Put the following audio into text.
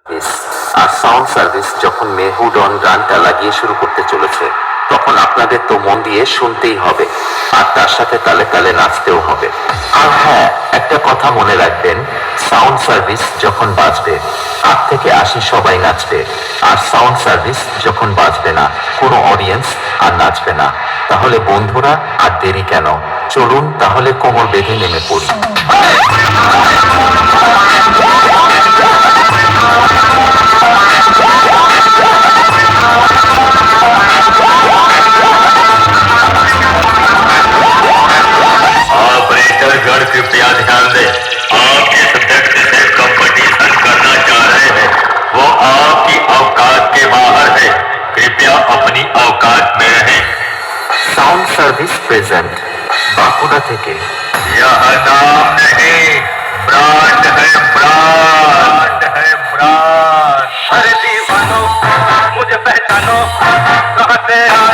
আর sound service যখন মেহুডন গানটা লাগিয়ে শুরু করতে চলেছে, তখন আপনাদের তো মন দিয়ে শুনতেই হবে, আর তার সাথে তালে তালে নাচতেও হবে। আর হ্যাঁ, একটা কথা মনে রাখবেন, সাউন্ড সার্ভিস যখন বাজবে 8 থেকে 80 সবাই নাচবে, আর সাউন্ড সার্ভিস যখন বাজবে না, কোনো অডিয়েন্স আর নাচবে না। তাহলে বন্ধুরা, আর দেরি কেন, চলুন তাহলে কোমর বেঁধে নেমে পড়ি। ऑपरेटर गण कृपया ध्यान दें, आप जिस व्यक्ति से कंपटीशन करना चाह रहे हैं वो आपकी औकात के बाहर है। कृपया अपनी औकात में रहें। साउंड सर्विस प्रेजेंट बांकुड़ा থেকে। यह नाम नहीं, ब्रांड है, ब्रांड है, ब्रांड। अरे दीवानो मुझे पहचानो, कहाँ से आए